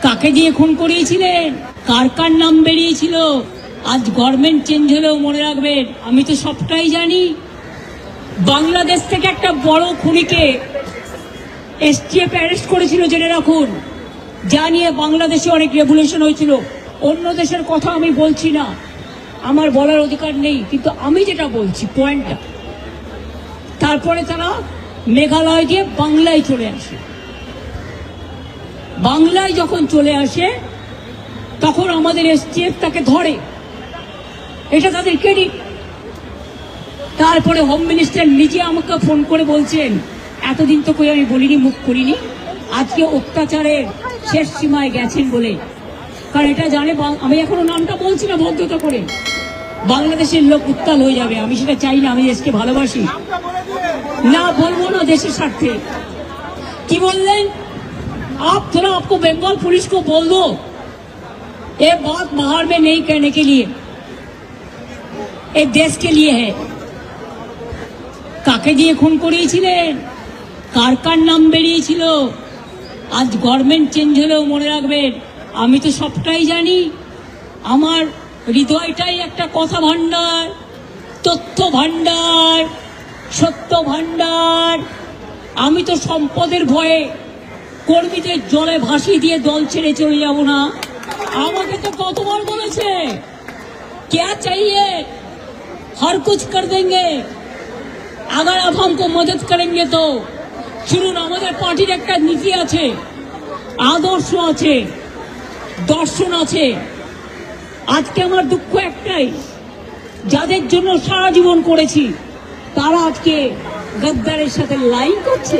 কাকে দিয়ে খুন করিয়েছিলেন, কার কার নাম বেরিয়েছিল। আজ গভর্নমেন্ট চেঞ্জ হলেও মনে রাখবেন, আমি তো সবটাই জানি। বাংলাদেশ থেকে একটা বড় খুনিকে এসটিএফ অ্যারেস্ট করেছিল, জেনে রাখুন। যা নিয়ে বাংলাদেশে অনেক রেভলিউশন হয়েছিল। অন্য দেশের কথা আমি বলছি না, আমার বলার অধিকার নেই, কিন্তু আমি যেটা বলছি পয়েন্টটা। তারপরে তারা মেঘালয় দিয়ে বাংলায় চলে আসে। বাংলায় যখন চলে আসে তখন আমাদের এসটিএফ তাকে ধরে, এটা তাদের ক্রেডিট। তারপরে হোম মিনিস্টার নিজে আমাকে ফোন করে বলছেন, এতদিন তো কই আমি বলিনি, মুখ করিনি, আজকে অত্যাচারের শেষ সীমায় গেছেন বলে। কারণ এটা জানে, আমি এখনো নামটা বলছি না ভদ্রতা করে, বাংলাদেশের লোক উত্তাল হয়ে যাবে। আমি সেটা চাই না, আমি দেশকে ভালোবাসি। না বলবো না দেশের স্বার্থে। কি বললেন, आप थोड़ा आपको बंगाल पुलिस को बोल दो ये बात बाहर में नहीं कहने के लिए, ये देश के लिए है। কাকে দিয়ে খুন করিয়েছিলেন, কার কার নাম বেরিয়েছিল। আজ গভর্নমেন্ট চেঞ্জ হলেও মনে রাখবেন, আমি তো সবটাই জানি। আমার হৃদয়টাই একটা কথা ভান্ডার, তথ্য ভান্ডার, সত্য ভান্ডার। আমি তো সম্পদের ভয়ে কর্মীদের জলে ভাসিয়ে দিয়ে দল ছেড়ে চলে যাব না। আমাকে তো কতবার বলেছে, क्या चाहिए हर कुछ कर देंगे अगर आप हमको मदद करेंगे तो। শুনুন, আমাদের পার্টির একটা নীতি আছে, আদর্শ আছে, দর্শন আছে। আজকে আমার দুঃখ একটাই, যাদের জন্য সারা জীবন করেছি তারা আজকে গদ্দারের সাথে লাইন করছে।